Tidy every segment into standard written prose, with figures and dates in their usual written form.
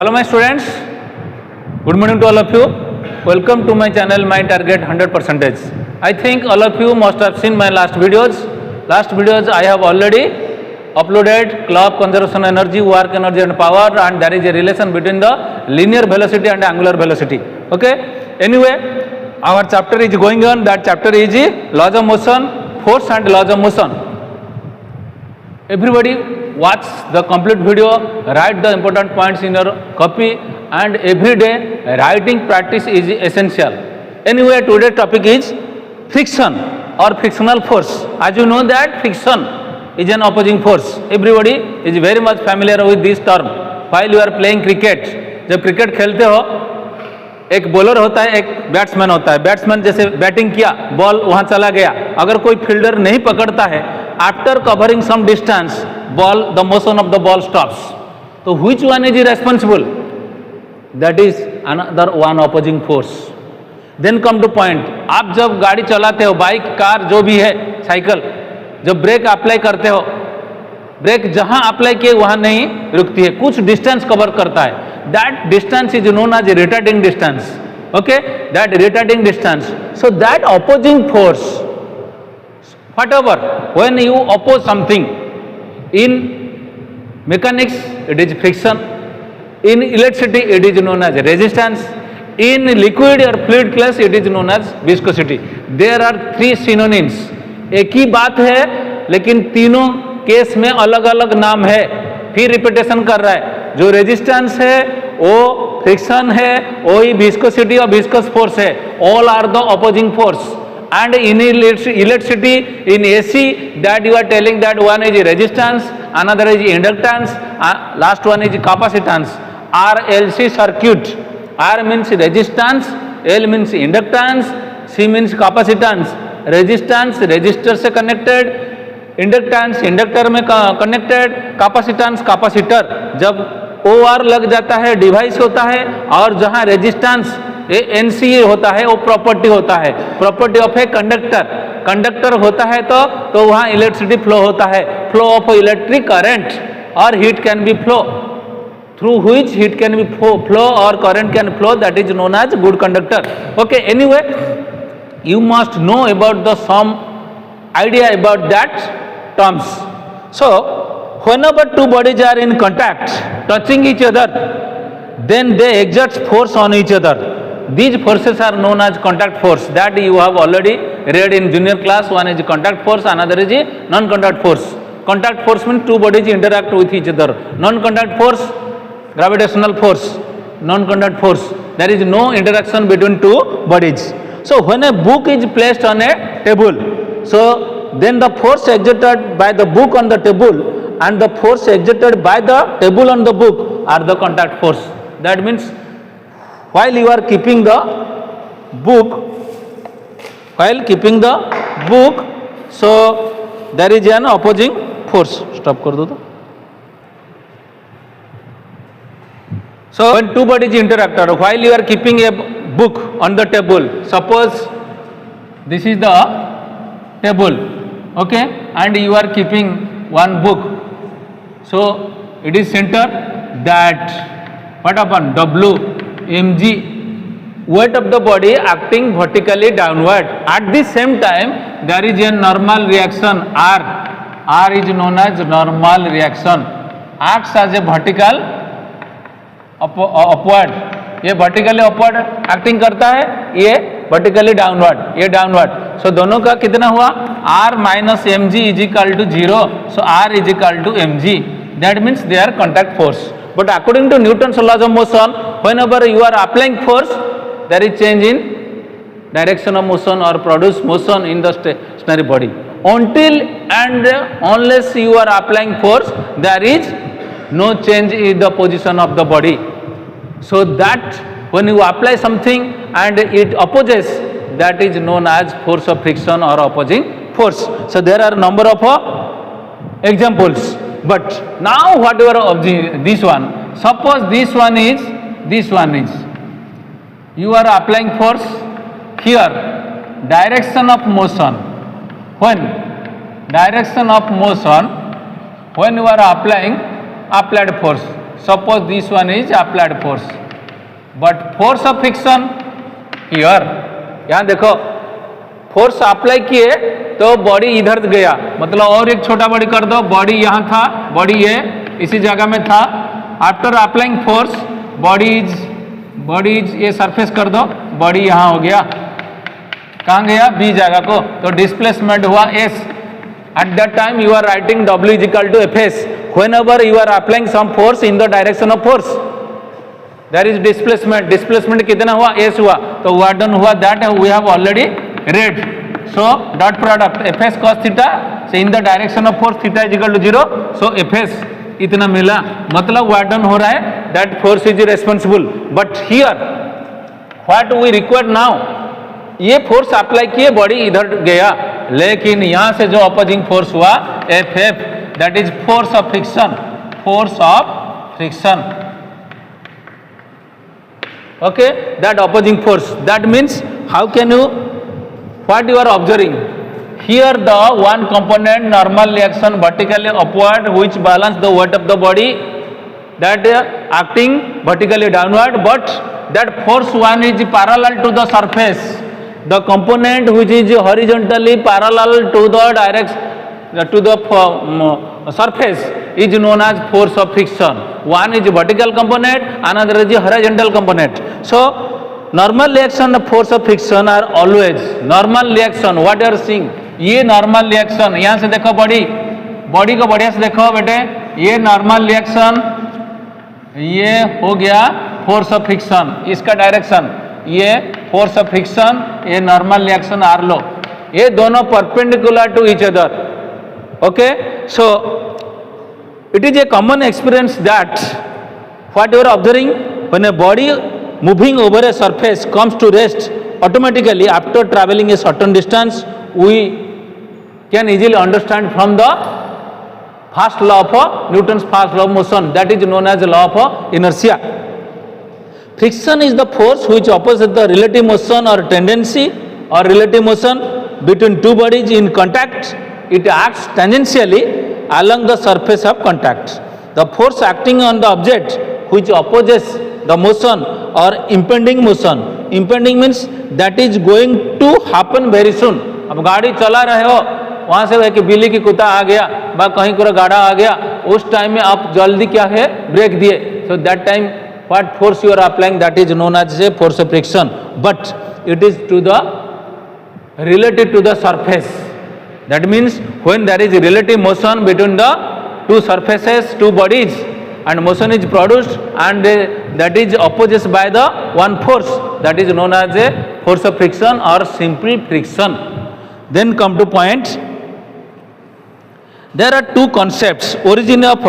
Hello my students, good morning to all of you. Welcome to my channel My Target 100%. I think all of you must have seen my last videos. I have already uploaded clock, conservation energy, work energy and power, and there is a relation between the linear velocity and angular velocity. Okay, anyway, our chapter is going on. That chapter is laws of motion, force and laws of motion. Everybody watch the complete video, write the important points in your copy, and every day writing practice is essential. Anyway, today's topic is friction or frictional force. As you know that friction is an opposing force. Everybody is very much familiar with this term. While you are playing cricket, जब cricket खेलते हो एक bowler होता है, एक batsman होता है. Batsman जैसे बैटिंग किया, बॉल वहां चला गया, अगर कोई फील्डर नहीं पकड़ता है, after covering some distance ball the motion of the ball stops. तो which one is responsible? That is another one opposing force. Then come to point. आप जब गाड़ी चलाते हो, बाइक, कार, जो भी है, साइकिल, जब ब्रेक अप्लाई करते हो, ब्रेक जहां अप्लाई किए वहां नहीं रुकती है, कुछ डिस्टेंस कवर करता है. That distance is known as retarding distance. Okay, that retarding distance. So that opposing force, whatever, when you oppose something, in mechanics it is friction, in electricity it is known as resistance, in liquid or fluid class it is known as viscosity. There are three synonyms. एक ही बात है लेकिन तीनों case में अलग अलग नाम है. फिर रिपीटेशन कर रहा है. जो रेजिस्टेंस है वो फ्रिक्शन है, वही विस्कोसिटी और विस्कस फोर्स है. All are the opposing force. And in electricity, in AC, that you are telling that one is resistance, another is inductance, last one is capacitance. RLC circuit. R means resistance, L means inductance, C means capacitance. Resistance resistor से connected, inductance inductor में connected, capacitance capacitor. जब OR लग जाता है device होता है, और जहाँ रेजिस्टेंस NC होता है वो प्रॉपर्टी होता है, property of a conductor. Conductor होता है तो वहाँ इलेक्ट्रिसिटी फ्लो होता है, फ्लो ऑफ इलेक्ट्रिक करंट और heat can be flow, through which heat can be flow और current can flow. That is known as good conductor. Okay, anyway you must know about the some idea about that terms. So whenever two bodies are in contact, touching each other, then they exert force on each other. These forces are known as contact force. That you have already read in junior class. One is contact force, another is non-contact force. Contact force means two bodies interact with each other. Non-contact force, gravitational force. Non-contact force, there is no interaction between two bodies. So when a book is placed on a table, so then the force exerted by the book on the table and the force exerted by the table on the book are the contact force. That means while you are keeping the book, so there is an opposing force. Stop कर दो तो. So when two bodies interact, or while you are keeping a book on the table, suppose this is the table, okay, and you are keeping one book, so it is center. That what happen? W mg, weight of the body acting vertically downward. At the same time there is a normal reaction R. R is known as normal reaction, acts as a vertical upward. ये vertically upward acting करता है, ये vertically downward, ये downward. So दोनों का कितना हुआ? R minus M G is equal to 0. So R is equal to M G. That means they are contact force. But according to Newton's laws of motion, whenever you are applying force, there is change in direction of motion और produce motion in the stationary body. Until and unless you are applying force, there is no change in the position of the body. So that when you apply something and it opposes, that is known as force of friction or opposing force. So there are number of examples. But now whatever of this one, suppose this one is you are applying force here, direction of motion. When direction of motion, when you are applying applied force, suppose this one is applied force, but force of friction here, यहाँ देखो force apply किए तो body इधर गया, मतलब और एक छोटा बॉडी कर दो, बॉडी यहाँ था, बॉडी ये इसी जगह में था, after applying force body is ये सरफेस कर दो, बॉडी यहाँ हो गया, कहाँ गया बी जगह को, तो डिस्प्लेसमेंट हुआ S. At that time you are writing W is equal to F S. whenever you are applying some force in the direction of force, there is displacement. displacement कितना हुआ s हुआ, तो what done हुआ that we have already read. so dot product fs cos theta, so in the direction of force theta is equal to 0, so fs इतना मिला, मतलब what done हो रहा है that force is responsible. but here what we require now, ये force apply किए body इधर गया, लेकिन यहां से जो अपोजिंग फोर्स हुआ F F, that is force of friction, okay, that opposing force. That means how can you, what you are observing here, the one component normal reaction vertically upward which balance the weight of the body, that acting vertically downward, but that force one is parallel to the surface, the component which is horizontally parallel to the direction to the surface is known as force of friction. One is vertical component, another is horizontal component. So normal reaction of force of friction are always normal reaction. what you are seeing, ये normal reaction, यहाँ से देखो body को बढ़िया से देखो बेटे, ये normal reaction, ये हो गया force of friction, इसका डायरेक्शन ये force of friction, ये normal reaction R लो, ये दोनों perpendicular to each other. okay, so it is a common experience that what you are observing, when a body moving over a surface comes to rest automatically after traveling a certain distance, we can easily understand from the first law of Newton's first law of motion, that is known as the law of inertia. Friction is the force which opposes the relative motion or tendency or relative motion between two bodies in contact. It acts tangentially along the surface of contact. The force acting on the object which opposes the motion or impending motion. Impending means that is going to happen very soon. अब गाड़ी चला रहे हो, वहाँ से कि बिल्ली की कुत्ता आ गया बा कहीं को गाड़ा आ गया, उस टाइम में आप जल्दी क्या है ब्रेक दिए, so that time what force you are applying, that is known as a force of friction, but it is to the related to the surface. That means when there is a relative motion between the two surfaces, two bodies, and motion is produced, and that is opposed by the one force, that is known as a force of friction or simple friction. Then come to point. There are two concepts origin of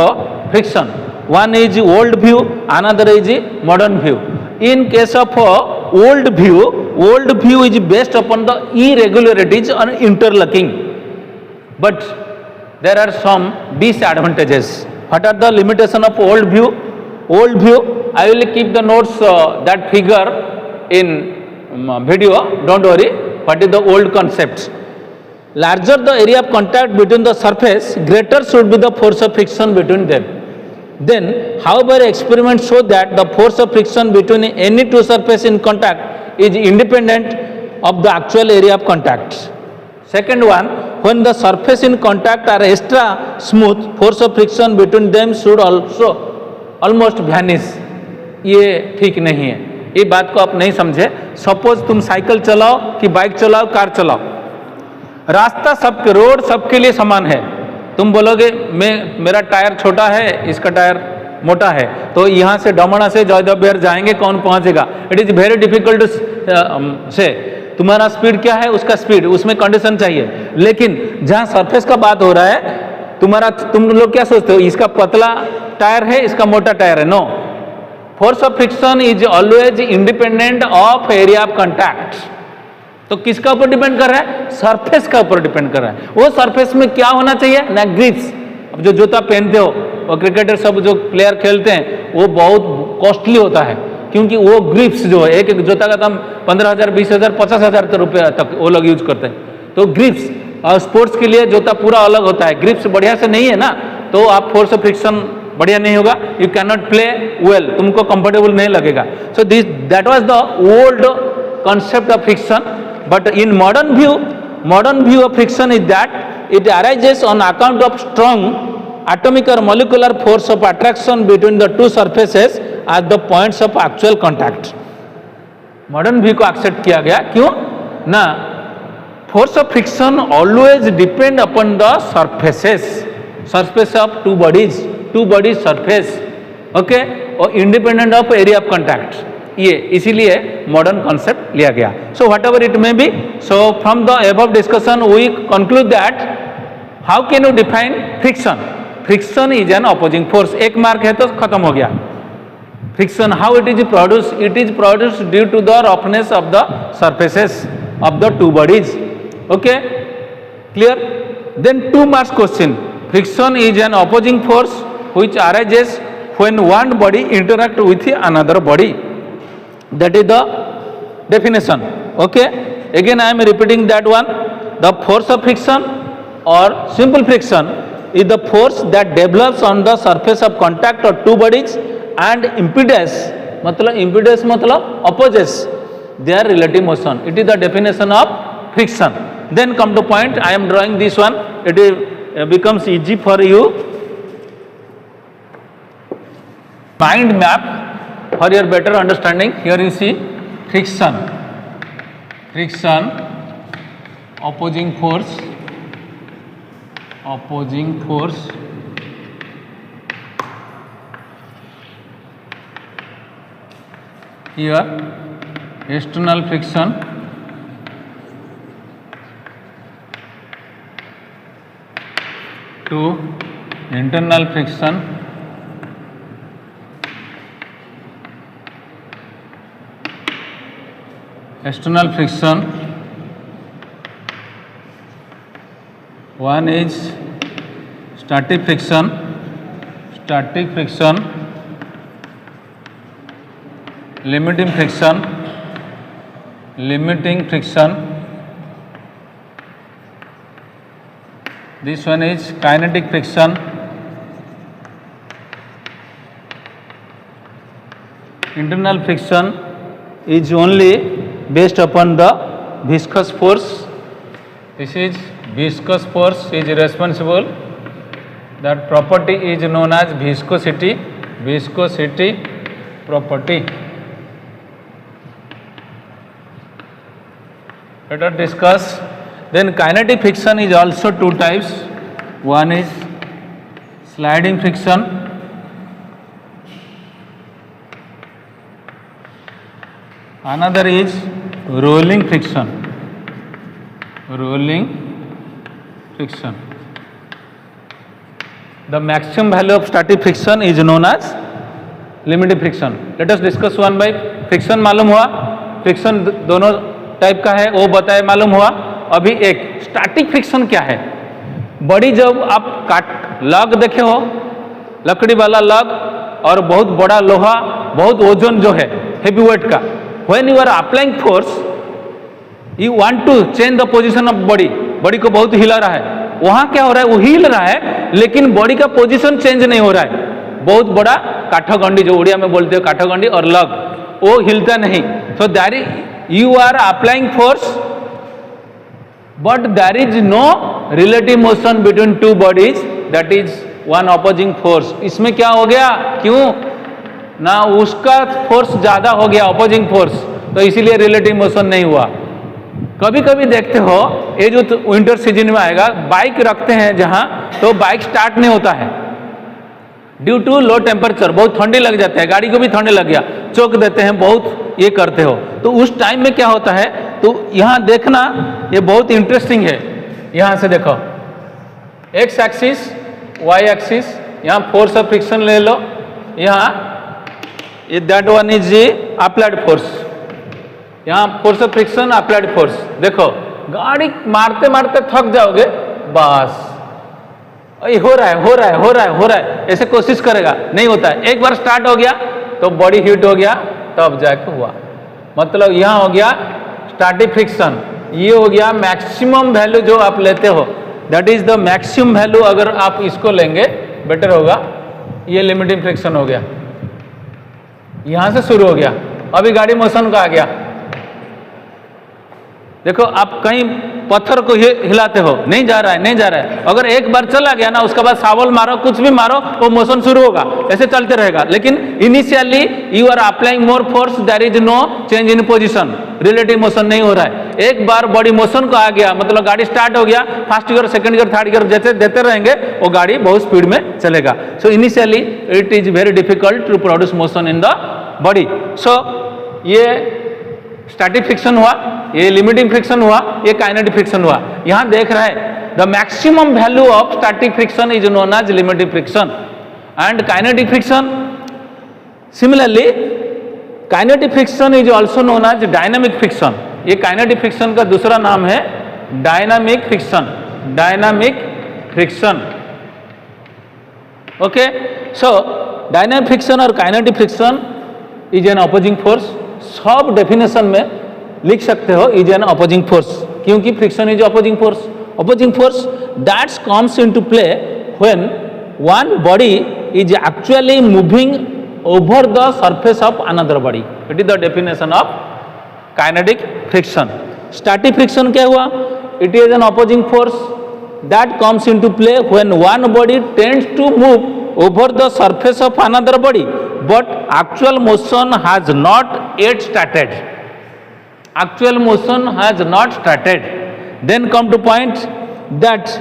friction. One is old view, another is modern view. In case of old view is based upon the irregularities and interlocking. But there are some disadvantages. What are the limitation of old view? Old view, I will keep the notes, that figure in video, don't worry. What is the old concept? Larger the area of contact between the surface, greater should be the force of friction between them. Then, however, experiments show that the force of friction between any two surfaces in contact is independent of the actual area of contact. Second one, when the surface in contact are extra smooth, force of friction between them should also almost vanish. ये ठीक नहीं है, ये बात को आप नहीं समझे. सपोज तुम साइकिल चलाओ कि बाइक चलाओ, कार चलाओ, रास्ता सबके, रोड सबके लिए समान है. तुम बोलोगे मेरा टायर छोटा है, इसका टायर मोटा है, तो यहाँ से डमणा से जयदेव जाएंगे, कौन पहुँचेगा? इट इज़ वेरी डिफिकल्ट से. तुम्हारा स्पीड क्या है, उसका स्पीड, उसमें कंडीशन चाहिए. लेकिन जहाँ सरफेस का बात हो रहा है, तुम लोग क्या सोचते हो, इसका पतला टायर है, इसका मोटा टायर है? No. Force of friction is always independent of area of contact. तो किसका ऊपर डिपेंड कर रहा है? सरफेस का ऊपर डिपेंड कर रहा है. वो सरफेस में क्या होना चाहिए ना, ग्रिप्स. अब जो जूता पहनते हो और क्रिकेटर सब जो प्लेयर खेलते हैं, वो बहुत कॉस्टली होता है, क्योंकि वो ग्रिप्स जो है, एक एक जूता का दाम 15,000, 20,000, 50,000 रुपये तक वो लोग यूज करते हैं. तो ग्रिप्स और स्पोर्ट्स के लिए जूता पूरा अलग होता है. ग्रिप्स बढ़िया से नहीं है ना, तो आप फोर्स ऑफ फ्रिक्शन बढ़िया नहीं होगा, you can not play well, तुमको कंफर्टेबल नहीं लगेगा. So this that was the old concept of friction, but in modern view of friction is that it arises on account of strong atomic or molecular force of attraction between the two surfaces at the points of actual contact. Modern view को accept किया गया, क्यों ना, force of friction always depend upon the surface of two bodies surface, okay, और independent of area of contact. ये इसीलिए modern concept लिया गया. So whatever it may be, so from the above discussion we conclude that how can you define friction. Friction is an opposing force. एक mark है तो खत्म हो गया. Friction, how it is produced due to the roughness of the surfaces of the two bodies. Okay, clear. Then 2 marks question. Friction is an opposing force which arises when one body interact with another body. That is the definition. Okay, again I am repeating that one. The force of friction or simple friction is the force that develops on the surface of contact of two bodies, and impedance मतलब opposes their relative motion. It is the definition of friction. Then come to point, I am drawing this one. It becomes easy for you. Mind map for your better understanding. Here you see friction, opposing force, here external friction, to internal friction, external friction. One is static friction, limiting friction. This one is kinetic friction. Internal friction is only based upon the viscous force. This is viscous force is responsible. That property is known as viscosity property. Let us discuss. Then kinetic friction is also 2 types. One is sliding friction, another is rolling friction. The maximum value of static friction is known as limiting friction. Let us discuss one by friction. मालूम हुआ, friction दोनों type का है, वो बताए, मालूम हुआ. अभी एक स्टैटिक फ्रिक्शन क्या है. बड़ी जब आप लग देखे हो, लकड़ी वाला लग और बहुत बड़ा लोहा, बहुत वजन जो है हेवी वेट का, when you are applying force, you want to change the position of body को बहुत हिला रहा है. वहां क्या हो रहा है, वो हिल रहा है लेकिन बॉडी का पोजीशन चेंज नहीं हो रहा है. बहुत बड़ा काठगंडी, जो उड़िया में बोलते हो काठगंडी और लग, वो हिलता नहीं. So that is you are applying force but there is no relative motion between two bodies, that is one opposing force. इसमें क्या हो गया, क्यों ना, उसका फोर्स ज्यादा हो गया, अपोजिंग फोर्स, तो इसीलिए रिलेटिव मोशन नहीं हुआ. कभी कभी देखते हो, ये जो विंटर सीजन में आएगा, बाइक रखते हैं जहां, तो बाइक स्टार्ट नहीं होता है ड्यू टू लो टेम्परेचर. बहुत ठंडी लग जाता है, गाड़ी को भी ठंडे लग गया, चौक देते हैं, बहुत ये करते हो. तो उस टाइम में क्या होता है, तो यहाँ देखना, ये बहुत इंटरेस्टिंग है. यहाँ से देखो, एक्स एक्सिस, वाई एक्सिस, यहाँ फोर्स ऑफ फ्रिक्शन ले लो, यहाँ that one is applied force, यहाँ force of friction, applied force. देखो गाड़ी मारते मारते थक जाओगे, बस हो रहा है, ऐसे कोशिश करेगा, नहीं होता है. एक बार स्टार्ट हो गया तो बॉडी हीट हो गया, तब जाके हुआ. मतलब यहाँ हो गया स्टैटिक फ्रिक्शन, ये हो गया मैक्सिमम वैल्यू जो आप लेते हो, that is the maximum value. अगर आप इसको लेंगे बेटर होगा, ये लिमिटिंग फ्रिक्शन हो गया, यहां से शुरू हो गया, अभी गाड़ी मोशन का आ गया। देखो आप कहीं पत्थर को हिलाते हो, नहीं जा रहा है, नहीं जा रहा है, अगर एक बार चला गया ना, उसके बाद शावल मारो, कुछ भी मारो, वो मोशन शुरू होगा, ऐसे चलते रहेगा। लेकिन initially you are applying more force, there is no change in position, relative motion नहीं हो रहा है। एक बार बॉडी मोशन को आ गया, मतलब गाड़ी स्टार्ट हो गया, first gear, second gear, third gear जैसे देते रहेंगे, वो गाड़ी बहुत स्पीड में चलेगा। So initially it is very difficult to produce motion in the body. So ये स्टैटिक फ्रिक्शन हुआ, ये लिमिटिंग फ्रिक्शन हुआ, ये काइनेटिक फ्रिक्शन हुआ। यहां देख रहे हैं the maximum value of static friction is known as limiting friction and kinetic friction. Similarly kinetic friction is also known as dynamic friction. ये काइनेटिक फ्रिक्शन का दूसरा नाम है dynamic friction, dynamic friction. Okay, so dynamic friction और kinetic friction is an opposing force. सब definition में लिख सकते हो इज एन अपोजिंग फोर्स, क्योंकि friction is opposing force. Opposing force that comes into play when one body is actually moving over the surface of another body. It is the definition of kinetic friction. Static friction क्या हुआ? It is an opposing force that comes into play when one body tends to move over the surface of another body but actual motion has not yet started. Actual motion has not started. Then come to point that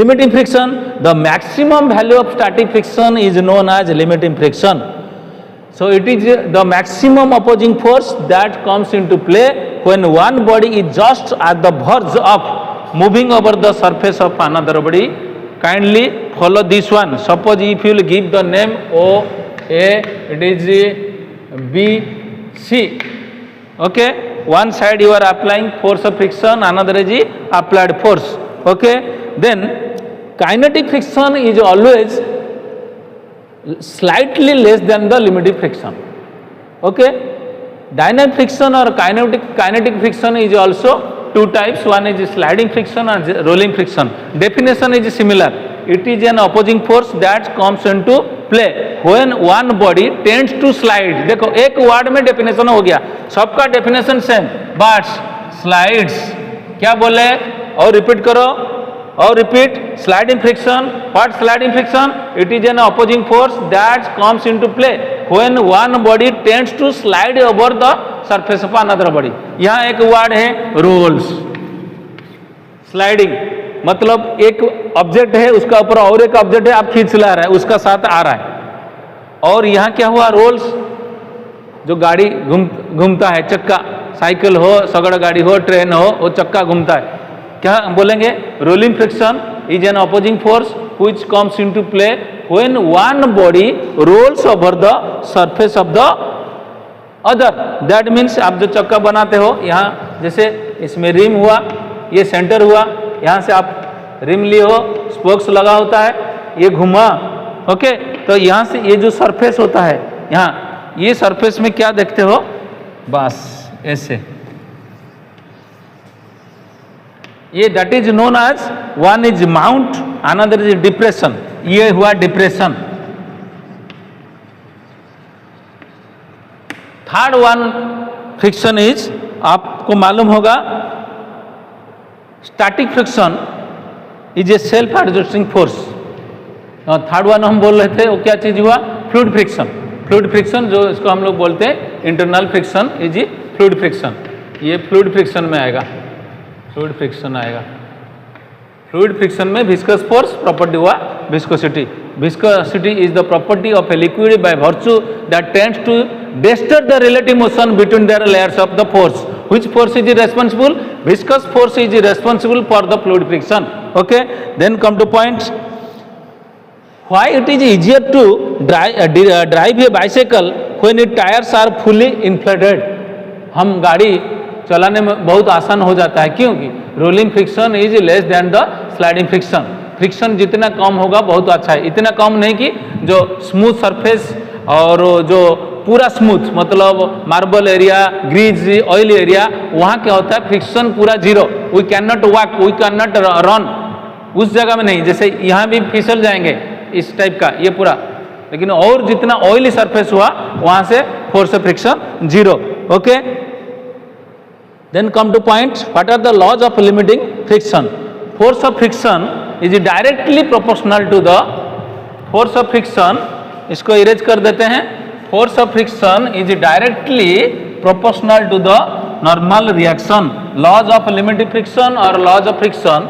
limiting friction, the maximum value of static friction is known as limiting friction. So it is the maximum opposing force that comes into play when one body is just at the verge of moving over the surface of another body. Kindly follow this one. Suppose if you will give the name O, A, it is B, C. Okay, one side you are applying force of friction, another is applied force. Okay, then kinetic friction is always slightly less than the limiting friction. Okay, dynamic friction or kinetic friction is also two types. One is sliding friction and rolling friction. Definition is similar. It is an opposing force that comes into play when one body tends to slide. देखो एक word में definition हो गया, सबका definition same, but slides क्या बोले और repeat करो और repeat. Sliding friction, what sliding friction? It is an opposing force that comes into play when one body tends to slide over the surface of another body. यहाँ एक word है roles. Sliding मतलब एक object है, उसका ऊपर और एक ऑब्जेक्ट है, आप खींच ला रहे हैं, उसका साथ आ रहा है। और यहाँ क्या हुआ? रोल्स, जो गाड़ी घूमता है, चक्का, साइकिल हो, सगड़ गाड़ी हो, ट्रेन हो, वो चक्का घूमता है, क्या बोलेंगे? Rolling friction is an opposing force which comes into play when one body rolls over the surface of the other. That means आप जो चक्का बनाते हो, यहाँ जैसे इसमें रिम हुआ, ये सेंटर हुआ, यहाँ से आप रिम लिए हो, स्पोक्स लगा होता है, ये घुमा। ओके, तो यहाँ से ये जो सरफेस होता है, यहाँ ये सरफेस में क्या देखते हो? बस ऐसे, ये that is known as one is mount, another is depression. ये हुआ depression. Third one friction is, आपको मालूम होगा, static friction is a self adjusting force. Third one हम बोल रहे थे, वो क्या चीज हुआ? Fluid friction. फ्लूइड फ्रिक्शन जो इसको हम लोग बोलते हैं internal friction is fluid friction. ये फ्लूइड फ्रिक्शन में आएगा, फ्लूइड फ्रिक्शन आएगा। फ्लूइड फ्रिक्शन में विस्कस फोर्स प्रॉपर्टी हुआ viscosity. Viscosity is the property of a liquid by virtue that tends to disturb the relative motion between their layers of the force. Which force is responsible? Viscous force is responsible for the fluid friction. Okay, then come to points. Why it is easier to drive a bicycle when its tires are fully inflated? हम गाड़ी चलाने में बहुत आसान हो जाता है, क्योंकि rolling friction is less than the sliding friction. Friction जितना कम होगा बहुत अच्छा है, इतना कम नहीं कि जो स्मूथ सरफेस और जो पूरा स्मूथ, मतलब marble area, grease, oil area, वहाँ क्या होता है? फ्रिक्शन पूरा zero. We can not walk, we can not run, उस जगह में नहीं। जैसे यहाँ भी फिसल जाएंगे इस टाइप का, ये पूरा लेकिन और जितना ऑयली सरफेस हुआ वहां से force of friction 0. Okay, then come to point, what are the laws of limiting friction. Force of friction is directly proportional to the force of friction. इसको इरेज कर देते हैं. Force of friction is directly proportional to the normal reaction. Laws of limiting friction और laws of friction,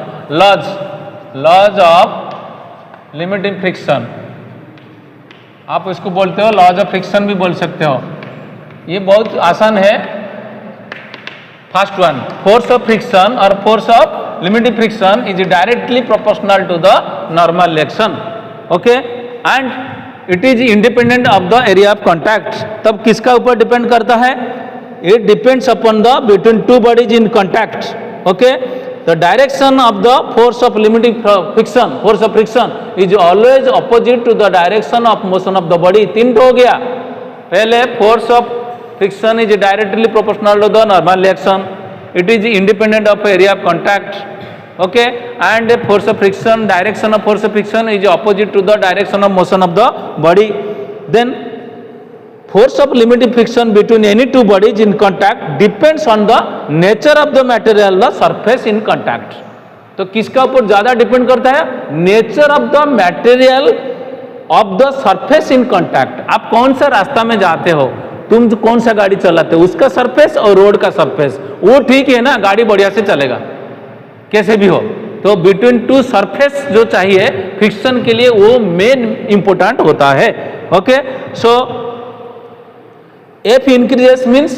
laws of limiting friction, आप इसको बोलते हो laws of friction भी बोल सकते हो. ये बहुत आसान है. First one, force of friction और force of limiting friction is directly proportional to the normal reaction. Okay, and it is independent of the area of contact. तब किसका ऊपर डिपेंड करता है? It depends upon the between two bodies in contact. Okay, the direction of the force of limiting friction, force of friction is always opposite to the direction of motion of the body. 3 हो गया. पहले force of friction is directly proportional to the normal reaction. It is independent of area of contact. Okay, and force of friction, direction of force of friction is opposite to the direction of motion of the body. Then force of limiting friction between any two bodies in contact depends on the nature of the material, the surface in contact. तो किसका ऊपर ज्यादा depend करता है? Nature of the material of the surface in contact. आप कौन सा रास्ता में जाते हो, तुम जो कौन सा गाड़ी चलाते हो, उसका सरफेस और रोड का सरफेस वो ठीक है ना, गाड़ी बढ़िया से चलेगा कैसे भी हो. तो बिटवीन टू सरफेस जो चाहिए फ्रिक्शन के लिए वो मेन इंपोर्टेंट होता है. Okay, so F increases means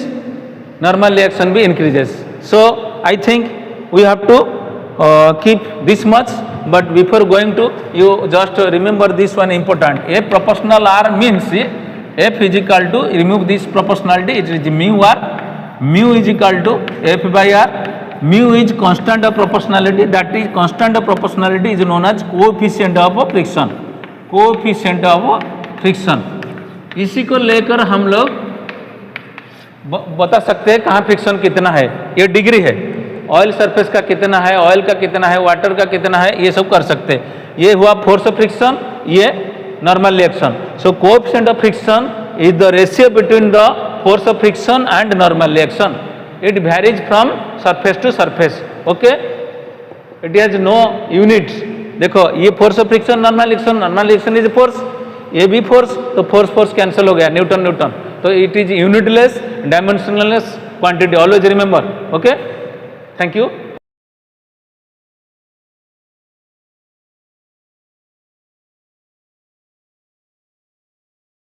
normal reaction भी increases. So I think we have to keep this much, but before going to you just remember this one important. F proportional R means F is equal to, remove this proportionality, it is mu R. Mu is equal to F by R. Mu is constant of proportionality, that is constant of proportionality is known as coefficient of friction. Coefficient of friction. इसी को लेकर हम लोग बता सकते हैं कहाँ friction कितना है. ये डिग्री है. ऑयल सरफेस का कितना है, ऑयल का कितना है, वाटर का कितना है, ये सब कर सकते हैं. ये हुआ फोर्स ऑफ फ्रिक्शन, ये normal reaction. So coefficient of friction is the ratio between the force of friction and normal reaction. It varies from surface to surface. Okay, it has no units. देखो ये force of friction, normal reaction is force, ये भी force, तो force cancel हो गया, Newton. तो it is unitless, dimensionless quantity. Always remember. Okay, thank you.